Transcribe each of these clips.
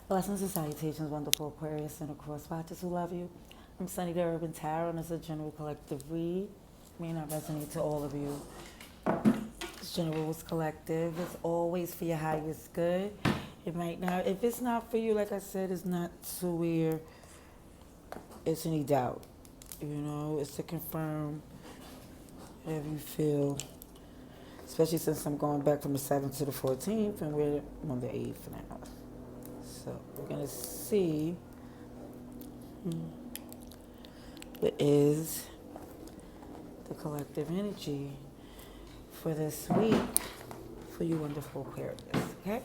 Blessings and salutations, wonderful Aquarius and across watchers who love you. I'm Sunny the Urban Tarot, and it's a general collective read. It may not resonate to all of you. It's general, it's collective. It's always for your highest good. It might not. If it's not for you, like I said, it's not to where it's any doubt. You know, it's to confirm whatever you feel. Especially since I'm going back from the 7th to the 14th, and we're on the 8th now. So we're gonna see what is the collective energy for this week for you wonderful Aquarius. Okay?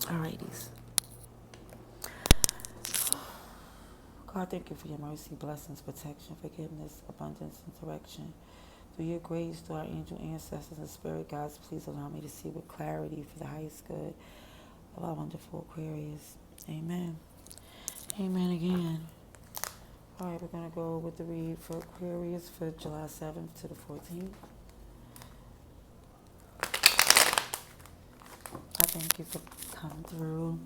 Alrighties. God, thank you for your mercy, blessings, protection, forgiveness, abundance, and direction. Through your grace, through our angel ancestors and spirit guides, please allow me to see with clarity for the highest good of our wonderful Aquarius. Amen. Amen again. All right, we're going to go with the read for Aquarius for July 7th to the 14th. I thank you for coming through.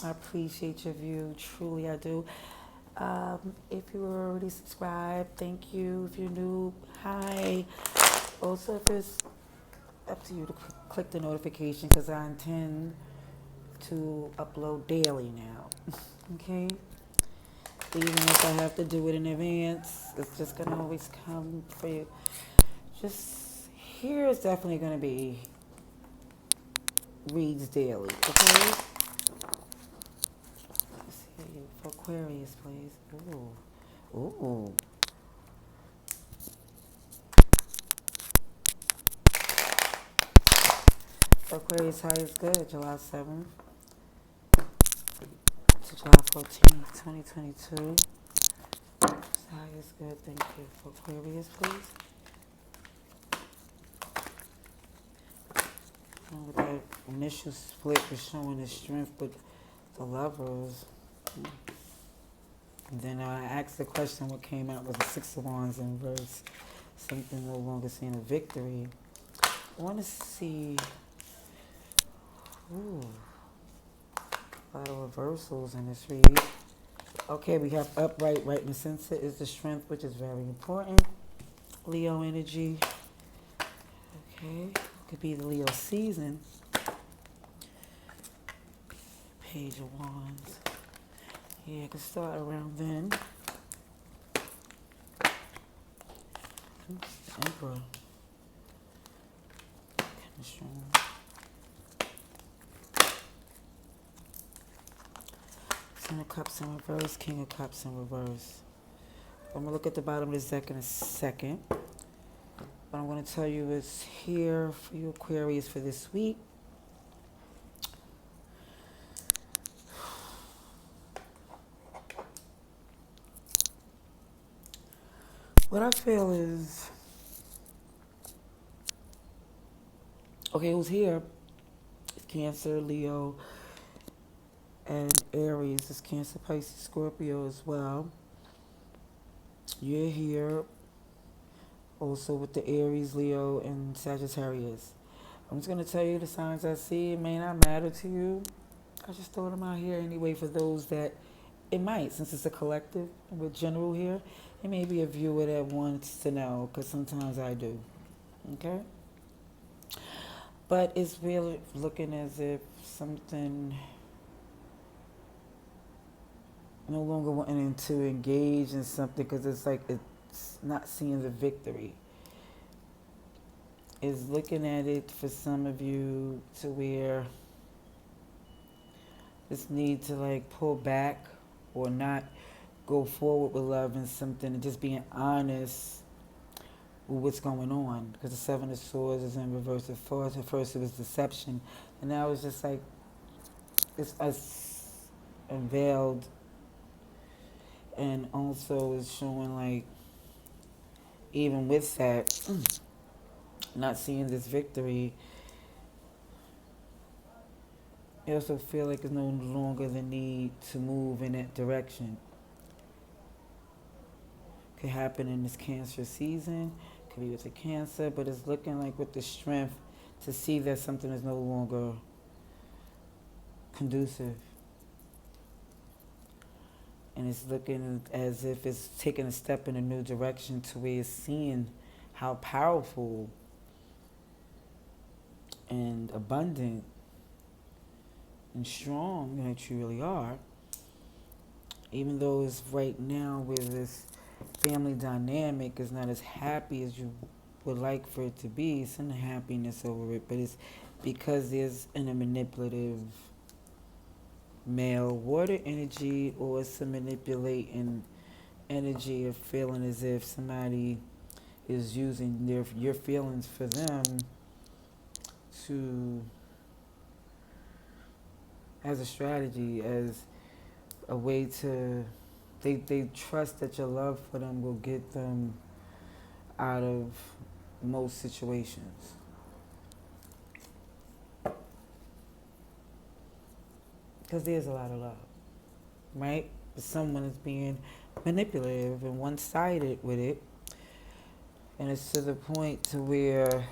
I appreciate your view. Truly, I do. If you were already subscribed, thank you. If you're new, hi. Also, if it's up to you to click the notification because I intend to upload daily now. Okay? Even if I have to do it in advance, it's just going to always come for you. Just here is definitely going to be reads daily. Okay? Let's see for Aquarius, please. Ooh. Ooh. Aquarius high is good, July 7th to July 14th, 2022. High is good, thank you. For Aquarius, please. And with that initial split was showing the strength with the lovers. And then I asked the question, what came out was the Six of Wands in reverse. Something no longer seeing a victory. I want to see... Ooh. A lot of reversals in this read. Okay, we have upright, right in the center is the strength, which is very important. Leo energy. Okay, could be the Leo season. Page of Wands. Yeah, it could start around then. The Emperor. Kind of strong. Ten of Cups in reverse, King of Cups in reverse. I'm going to look at the bottom of this deck in a second. What I'm going to tell you is here for you Aquarius for this week. What I feel is, okay, who's here? It's Cancer, Leo, and Aries. It's Cancer, Pisces, Scorpio as well. You're here also with the Aries, Leo, and Sagittarius. I'm just going to tell you the signs I see. It may not matter to you. I just throw them out here anyway for those that it might, since it's a collective and we're general here. It may be a viewer that wants to know, because sometimes I do. Okay? But it's really looking as if something no longer wanting to engage in something because it's like it's not seeing the victory. Is looking at it for some of you to where this need to like pull back or not go forward with love and something and just being honest with what's going on. Because the Seven of Swords is in reverse at first. At first it was deception. And now it's just like it's us unveiled, and also it's showing like even with that not seeing this victory, you also feel like there's no longer the need to move in that direction. Could happen in this Cancer season, could be with the Cancer, but it's looking like with the strength to see that something is no longer conducive. And it's looking as if it's taking a step in a new direction to where it's seeing how powerful and abundant and strong that you really are. Even though it's right now where this family dynamic is not as happy as you would like for it to be, it's in the happiness over it, but it's because there's a manipulative male water energy, or it's a manipulating energy of feeling as if somebody is using your feelings for them to, as a strategy, as a way to, they trust that your love for them will get them out of most situations. Because there's a lot of love, right? But someone is being manipulative and one-sided with it. And it's to the point to where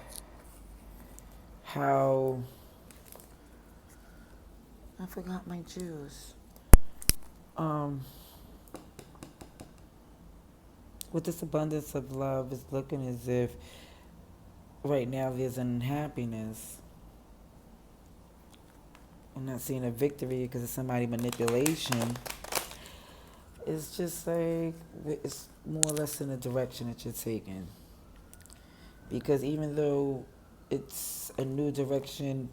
how, I forgot my juice. With this abundance of love, it's looking as if right now there's an unhappiness. I'm not seeing a victory because it's somebody manipulation. It's just like, it's more or less in the direction that you're taking. Because even though it's a new direction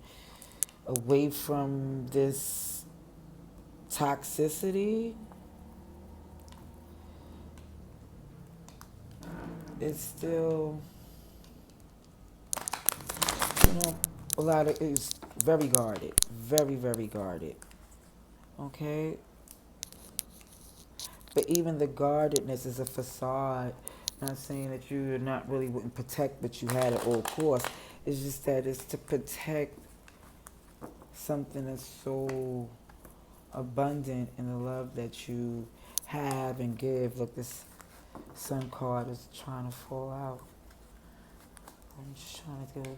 away from this toxicity, it's still, a lot of it's very guarded, very, very guarded. Okay? But even the guardedness is a facade. Not saying that you not really wouldn't protect what you had at all costs. It's just that it's to protect something that's so abundant in the love that you have and give. Look, this Sun card is trying to fall out. I'm just trying to do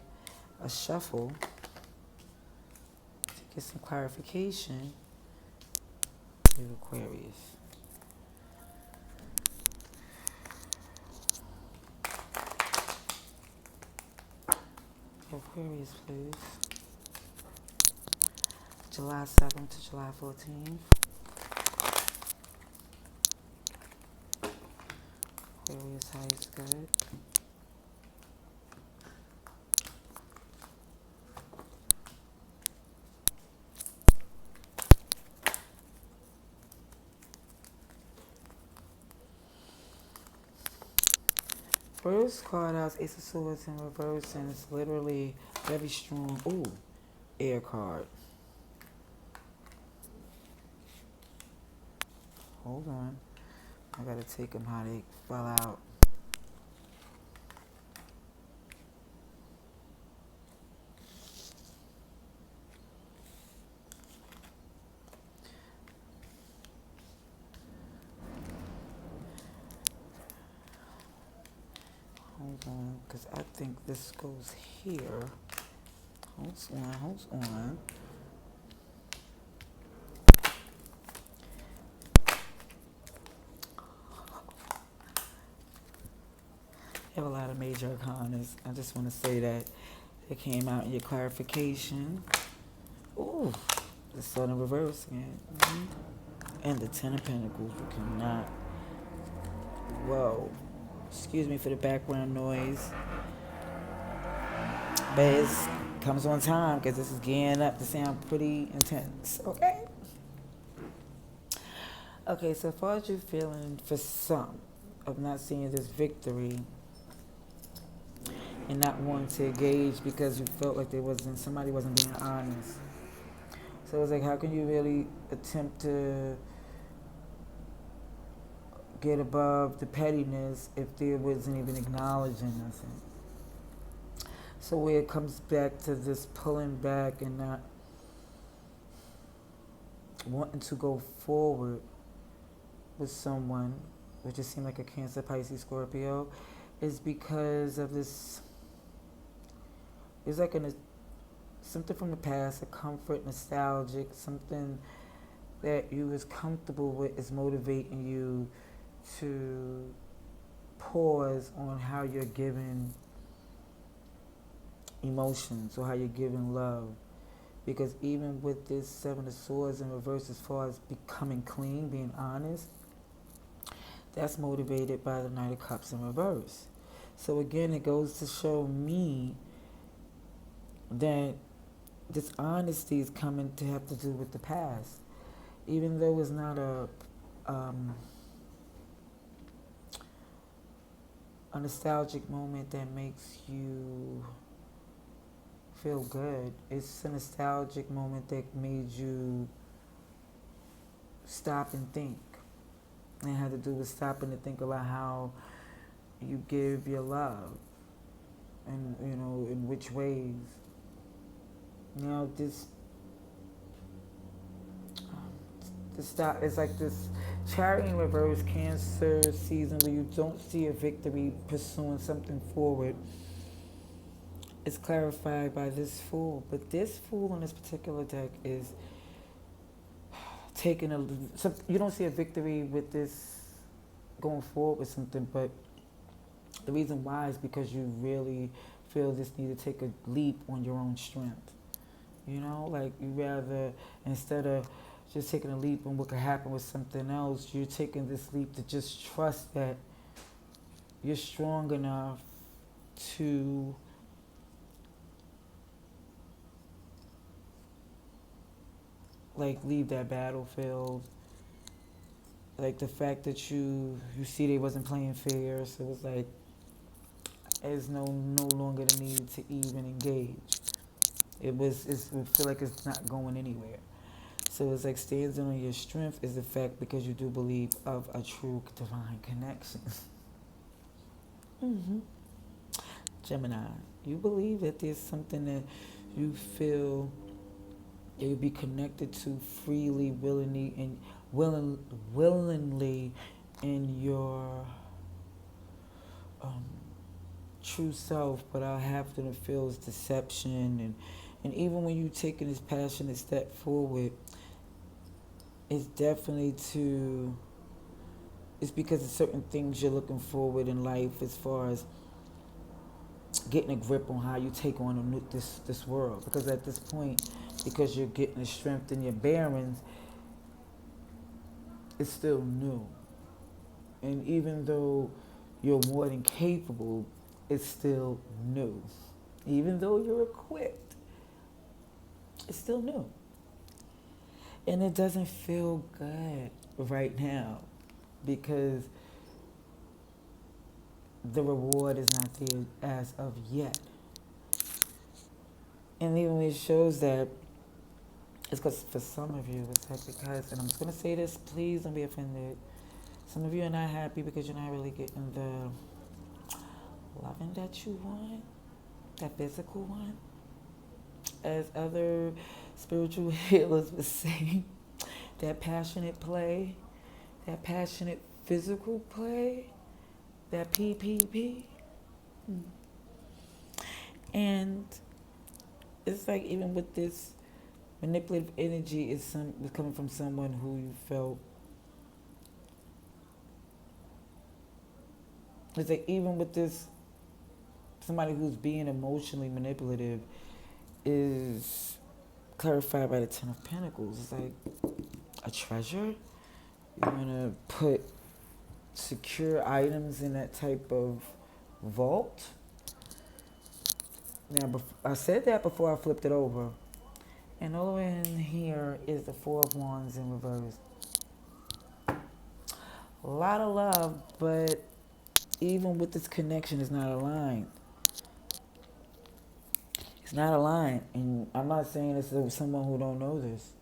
a shuffle to get some clarification with Aquarius. Aquarius, please. July 7th to July 14th. Aquarius, highest good. First card out is Ace of Swords in reverse, and it's literally very strong. Ooh, air card. Hold on. I gotta take them how they fell out. Hold on, because I think this goes here. Hold on. You have a lot of major arcanas. I just want to say that it came out in your clarification. Ooh, the Sun in reverse again. And the Ten of Pentacles. You cannot. Whoa. Excuse me for the background noise. But it comes on time because this is gearing up to sound pretty intense. Okay? Okay, so as far as you're feeling for some of not seeing this victory and not wanting to engage because you felt like somebody wasn't being honest. So it's like, how can you really attempt to get above the pettiness if there wasn't even acknowledging nothing? So where it comes back to this pulling back and not wanting to go forward with someone, which just seemed like a Cancer, Pisces, Scorpio, is because of this. It's like something from the past, a comfort, nostalgic, something that you is comfortable with is motivating you to pause on how you're giving emotions or how you're giving love. Because even with this Seven of Swords in reverse, as far as becoming clean, being honest, that's motivated by the Knight of Cups in reverse. So again, it goes to show me that this honesty is coming to have to do with the past. Even though it's not a nostalgic moment that makes you feel good. It's a nostalgic moment that made you stop and think. And it had to do with stopping to think about how you give your love and, in which ways. Now, this stop, it's like this Chariot in reverse, Cancer season where you don't see a victory pursuing something forward. It's clarified by this Fool, but this Fool on this particular deck is taking you don't see a victory with this going forward with something, but the reason why is because you really feel this need to take a leap on your own strength. Like you rather, instead of just taking a leap on what could happen with something else, you're taking this leap to just trust that you're strong enough to leave that battlefield. Like the fact that you see they wasn't playing fair, so it's like there's no longer the need to even engage. It feel like it's not going anywhere. So it's like standing on your strength is the fact because you do believe of a true divine connection. Gemini, you believe that there's something that you feel that you'll be connected to freely, willingly, and willingly in your true self, but I happen to feel is deception, and even when you taking this passionate step forward, it's definitely it's because of certain things you're looking forward in life as far as getting a grip on how you take on this world. Because at this point, because you're getting the strength in your bearings, it's still new. And even though you're more than capable, it's still new. Even though you're equipped, it's still new. And it doesn't feel good right now because the reward is not there as of yet. And even when it shows that, it's because for some of you, it's like because, and I'm just going to say this, please don't be offended. Some of you are not happy because you're not really getting the loving that you want, that physical one. As other spiritual healers would say, that passionate play, that passionate physical play, that PPP. And it's like even with this manipulative energy is coming from someone who you felt. It's like even with this, somebody who's being emotionally manipulative is clarified by the Ten of Pentacles. It's like a treasure. You want to put secure items in that type of vault. Now, I said that before I flipped it over. And all the way in here is the Four of Wands in reverse. A lot of love, but even with this connection, it's not aligned. It's not aligned. And I'm not saying this to someone who don't know this.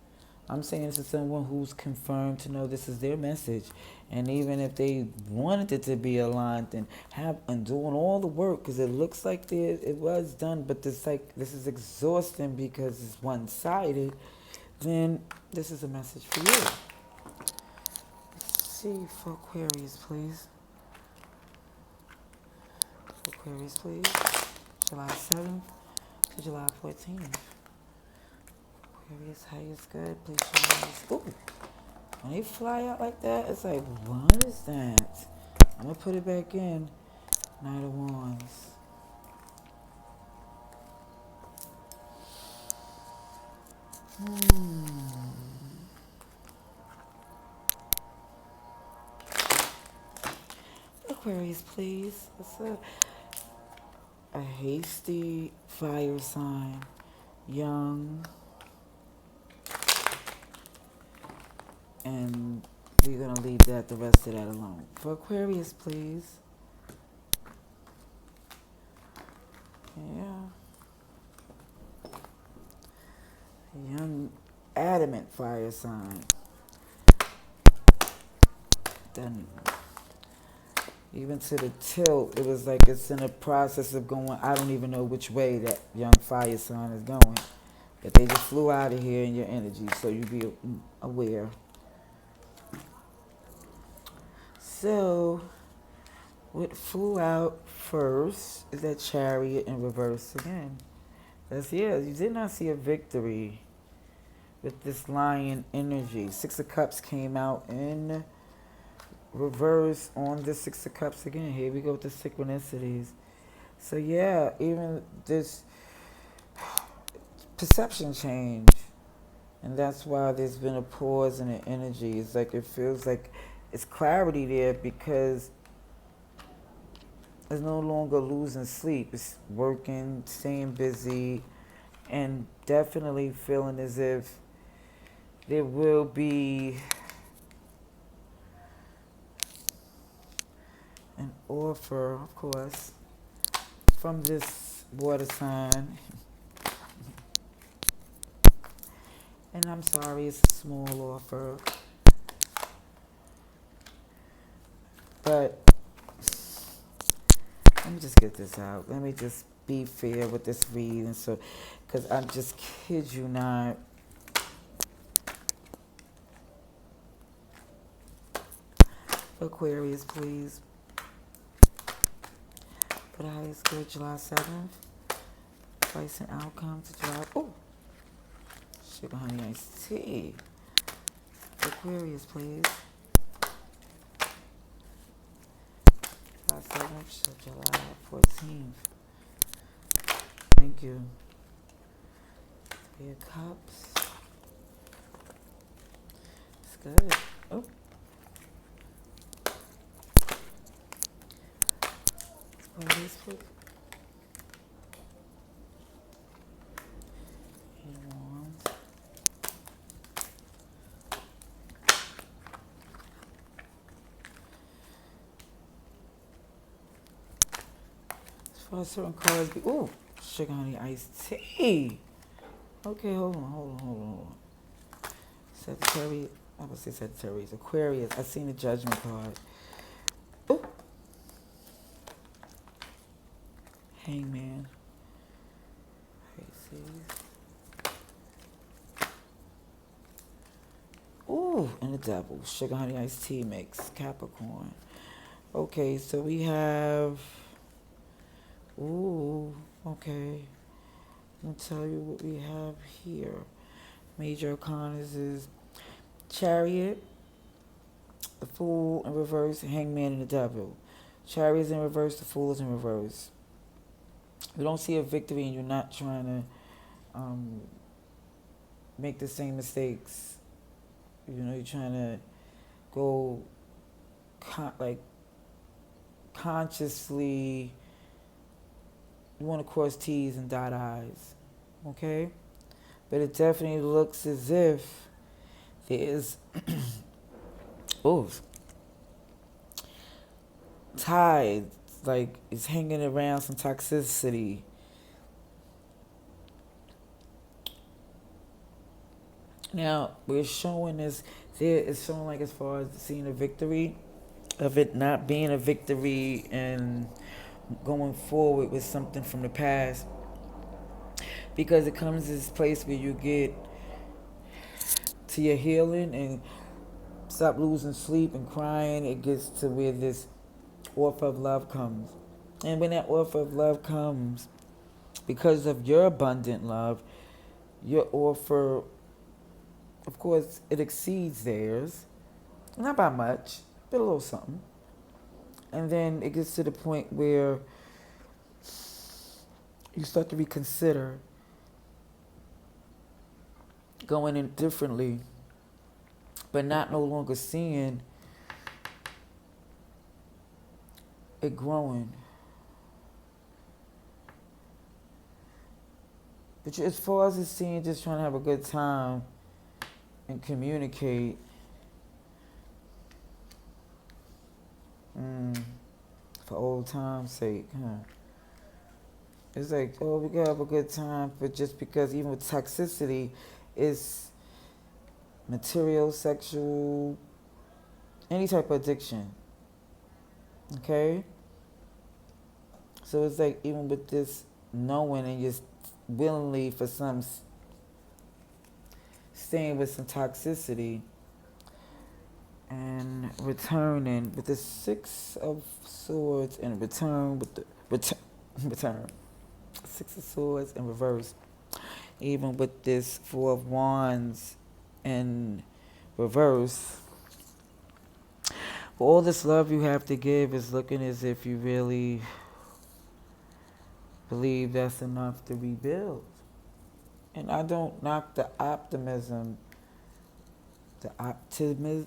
I'm saying this to someone who's confirmed to know this is their message. And even if they wanted it to be aligned and doing all the work, because it looks like it was done, but this is exhausting because it's one-sided, then this is a message for you. Let's see for Aquarius, please. For Aquarius, please. July 7th to July 14th. Aquarius, highest good, please show me this. Ooh. When they fly out like that, it's like, what is that? I'm gonna put it back in. Knight of Wands. Aquarius, please. What's a hasty fire sign, young, and we're gonna leave the rest of that alone. For Aquarius, please. Yeah. Young, adamant fire sign. Then, even to the tilt, it was like it's in a process of going. I don't even know which way that young fire sign is going, but they just flew out of here in your energy, so you be aware. So, what flew out first is that Chariot in reverse again. You did not see a victory with this lion energy. Six of Cups came out in reverse on the Six of Cups again. Here we go with the synchronicities. So yeah, even this perception change. And that's why there's been a pause in the energy. It's like it feels like it's clarity there because it's no longer losing sleep. It's working, staying busy, and definitely feeling as if there will be an offer, of course, from this water sign. And I'm sorry, it's a small offer. But let me just get this out. Let me just be fair with this reading, so, because I just kid you not. Aquarius, please. For the highest good, July 7th. Price and outcome to July. Oh, sugar honey iced tea. Aquarius, please. July 7th to July 14th. Thank you. Three of Cups. It's good. Oh. Aquarius, please. For certain colors, ooh, sugar honey iced tea. Okay, hold on. Sagittarius, I would say Sagittarius. Aquarius, I seen the Judgment card. Ooh. Hangman. Pisces. Ooh, and the Devil. Sugar honey iced tea mix. Capricorn. Okay, so we have. Ooh, okay. I'm gonna tell you what we have here. Major arcanas is Chariot, the Fool in reverse, Hangman, and the Devil. Chariot is in reverse, the Fool is in reverse. You don't see a victory, and you're not trying to make the same mistakes. You know, you're trying to go consciously. You want to cross T's and dot I's, okay? But it definitely looks as if there is, tides, like it's hanging around some toxicity. Now, we're showing this, there is showing like as far as seeing a victory, of it not being a victory and going forward with something from the past, because it comes to this place where you get to your healing and stop losing sleep and crying. It gets to where this offer of love comes, and when that offer of love comes, because of your abundant love, your offer, of course, it exceeds theirs, Not by much, but a little something. And then it gets to the point where you start to reconsider going in differently, but not no longer seeing it growing. But as far as it's seeing, just trying to have a good time and communicate, for old time's sake, huh? It's like, oh, we gotta have a good time, but just because even with toxicity, it's material, sexual, any type of addiction. Okay? So it's like even with this knowing and just willingly for some staying with some toxicity and returning with the Six of Swords and return with the return. Six of Swords in reverse. Even with this Four of Wands in reverse. All this love you have to give is looking as if you really believe that's enough to rebuild. And I don't knock the optimism, the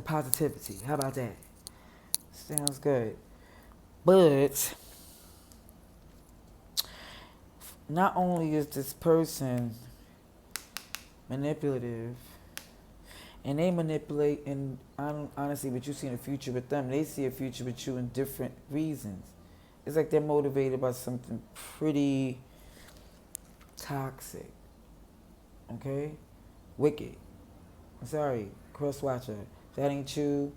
positivity. How about that? Sounds good. But not only is this person manipulative, and they manipulate, and I don't honestly, but you see in the future with them, they see a future with you in different reasons. It's like they're motivated by something pretty toxic. Okay? Wicked. I'm sorry, cross watcher. If that ain't you,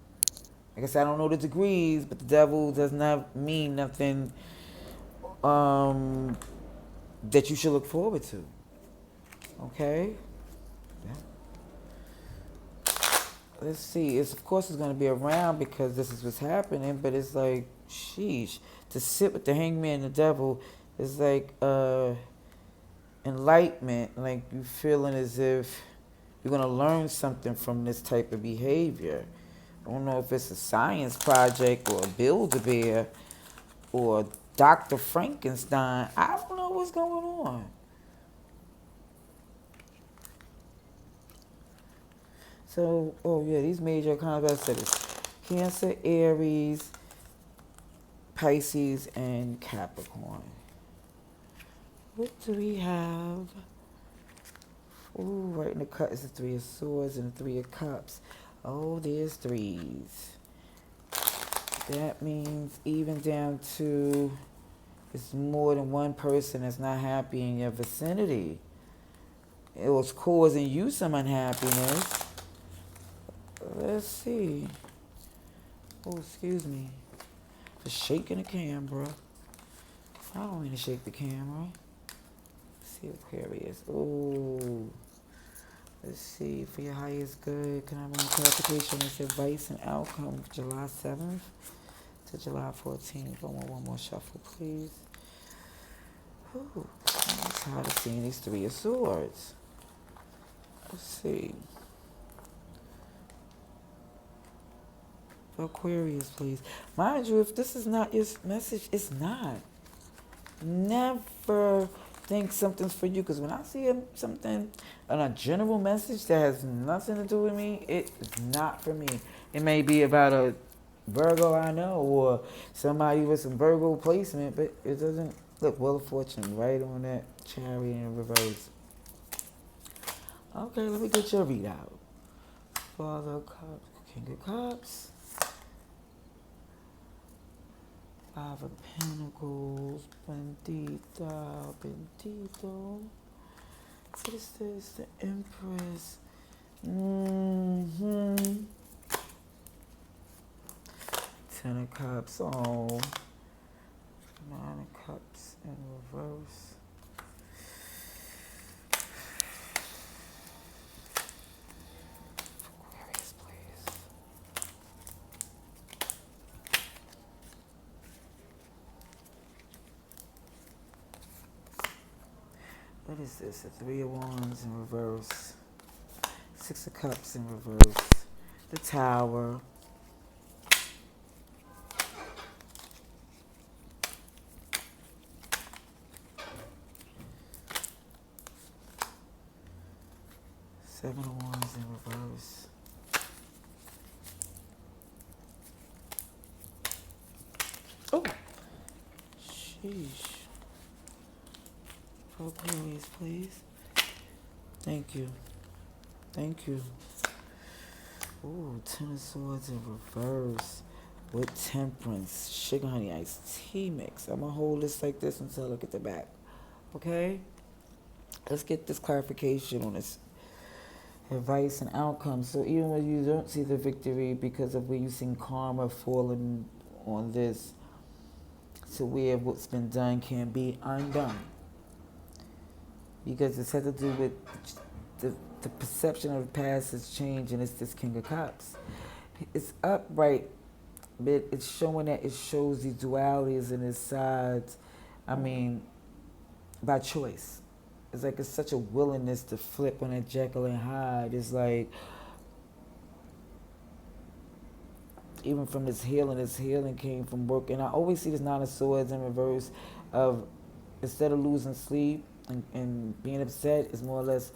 like I said, I don't know the degrees, but the devil does not mean nothing that you should look forward to. Okay? Yeah. Let's see. Of course it's gonna be around because this is what's happening, but it's like, sheesh. To sit with the hangman and the devil is like enlightenment, like you feeling as if you're gonna learn something from this type of behavior. I don't know if it's a science project or a Build-A-Bear or Dr. Frankenstein. I don't know what's going on. So, oh yeah, these major constellations: Cancer, Aries, Pisces, and Capricorn. What do we have? Ooh, right in the cut is the Three of Swords and the Three of Cups. Oh, there's threes. That means even down to it's more than one person that's not happy in your vicinity. It was causing you some unhappiness. Let's see. Oh, excuse me for shaking the camera. I don't mean to shake the camera. Let's see Aquarius. Ooh. Let's see, for your highest good, can I have any clarification on this advice and outcome of July 7th to July 14th? I want one more shuffle, please. Ooh, I'm tired of seeing these Three of Swords. Let's see. For Aquarius, please. Mind you, if this is not your message, it's not. Never think something's for you, because when I see something on a general message that has nothing to do with me, it is not for me. It may be about a Virgo I know or somebody with some Virgo placement, but it doesn't look Wheel of Fortune right on that Chariot in reverse. Okay, let me get your readout. Father of Cups, King of Cups, Five of Pentacles, Bendito, Bendito. What is this? The Empress. Ten of Cups. Oh. Nine of Cups in reverse. Aquarius, please. What is this? The Three of Wands in reverse. Six of Cups in reverse. The Tower. Seven of Wands in reverse. Oh, sheesh. For Aquarius, please. Thank you. Thank you. Ooh, Ten of Swords in reverse with Temperance, sugar honey iced tea mix. I'm gonna hold this like this until I look at the back. Okay? Let's get this clarification on this advice and outcome. So even when you don't see the victory because of where you've seen karma falling on this, to where what's been done can be undone. Because it's had to do with the perception of the past has changed, and it's this King of Cups. It's upright, but it's showing that it shows these dualities and its sides. I mean, by choice. It's like it's such a willingness to flip on that Jekyll and Hyde. It's like, even from this healing came from work. And I always see this Nine of Swords in reverse of, instead of losing sleep and being upset, it's more or less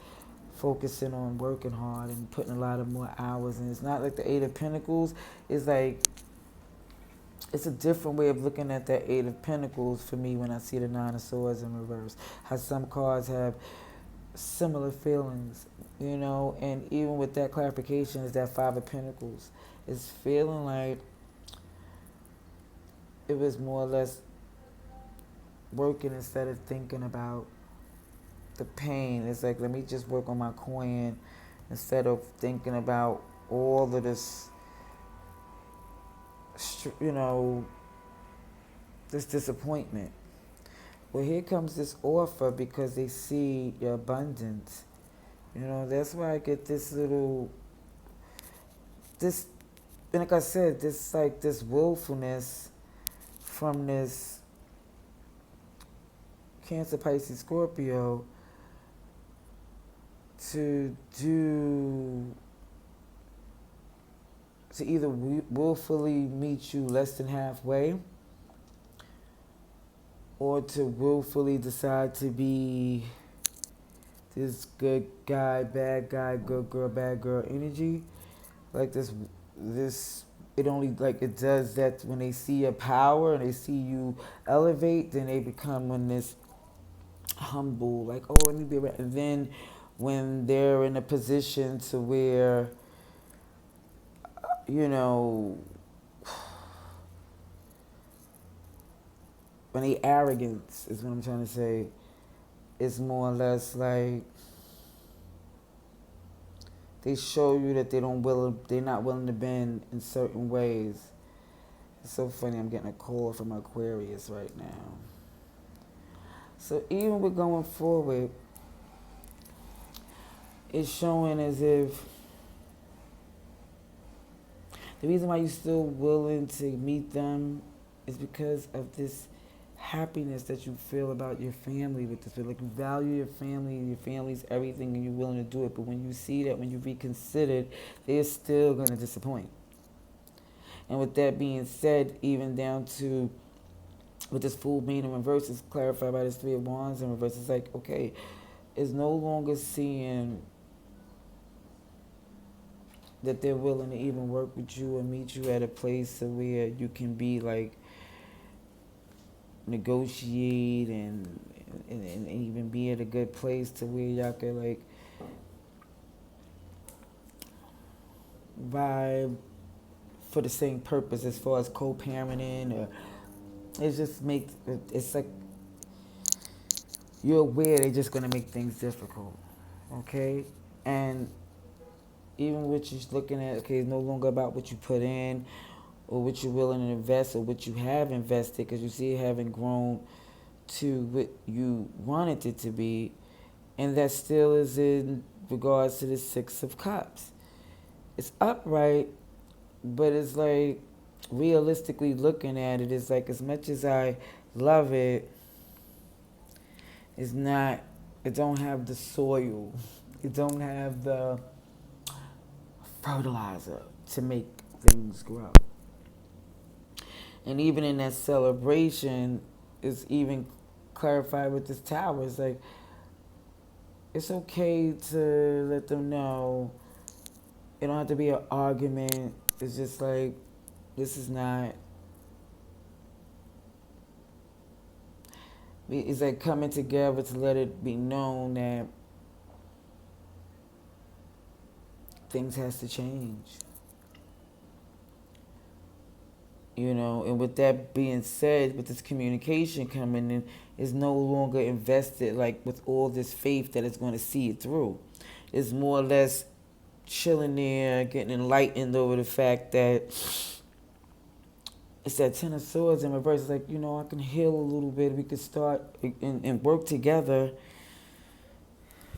focusing on working hard and putting a lot of more hours. And it's not like the Eight of Pentacles. It's like, it's a different way of looking at that Eight of Pentacles for me when I see the Nine of Swords in reverse. How some cards have similar feelings, you know, and even with that clarification is that Five of Pentacles. It's feeling like it was more or less working instead of thinking about the pain. It's like, let me just work on my coin instead of thinking about all of this, you know, this disappointment. Well, here comes this offer because they see your abundance. You know, that's why I get this little, this, and like I said, this like this willfulness from this Cancer, Pisces, Scorpio to either willfully meet you less than halfway, or to willfully decide to be this good guy, bad guy, good girl, bad girl energy. Like this, it only, like it does that when they see your power and they see you elevate, then they become in this humble, like, oh, I need to be, and then when they're in a position to where, you know, when they arrogance is what I'm trying to say, it's more or less like they show you that they're not willing to bend in certain ways. It's so funny, I'm getting a call from Aquarius right now. So even with going forward, it's showing as if the reason why you're still willing to meet them is because of this happiness that you feel about your family with this. Like, you value your family's everything, and you're willing to do it. But when you see that, when you reconsider, they're still going to disappoint. And with that being said, even down to with this Fool being in reverse, is clarified by this Three of Wands in reverse. It's like, okay, it's no longer seeing that they're willing to even work with you and meet you at a place where you can be like negotiate and even be at a good place to where y'all can like vibe for the same purpose as far as co-parenting, or it's like you're aware they're just gonna make things difficult, okay? And even what you're looking at, okay, it's no longer about what you put in or what you're willing to invest or what you have invested, because you see it having grown to what you wanted it to be, and that still is in regards to the Six of Cups. It's upright, but it's like realistically looking at it, it's like as much as I love it, it don't have the soil. It don't have the fertilizer to make things grow. And even in that celebration, it's even clarified with this tower. It's like, it's okay to let them know. It don't have to be an argument. It's just like, this is not. It's like coming together to let it be known that things has to change. You know, and with that being said, with this communication coming in, is no longer invested like with all this faith that it's going to see it through. It's more or less chilling there, getting enlightened over the fact that it's that Ten of Swords in reverse. It's like, you know, I can heal a little bit. We could start and work together.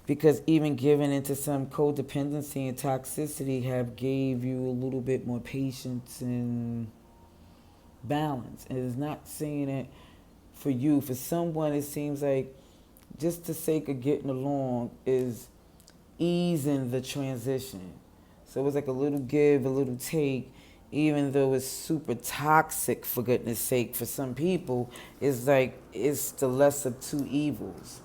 Because even giving into some codependency and toxicity have gave you a little bit more patience and balance. And it's not saying it for you. For someone, it seems like just the sake of getting along is easing the transition. So it's like a little give, a little take, even though it's super toxic, for goodness sake, for some people, it's like it's the less of two evils.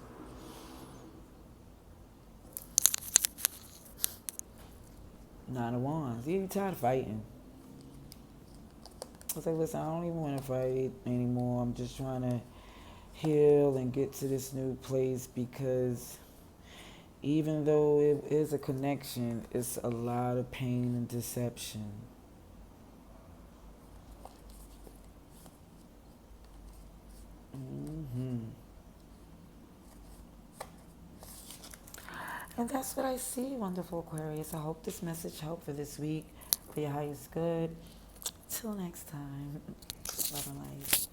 Nine of Wands. You're tired of fighting. I was like, listen, I don't even want to fight anymore. I'm just trying to heal and get to this new place, because even though it is a connection, it's a lot of pain and deception. And that's what I see, wonderful Aquarius. I hope this message helped for this week, for your highest good. Till next time, love and light.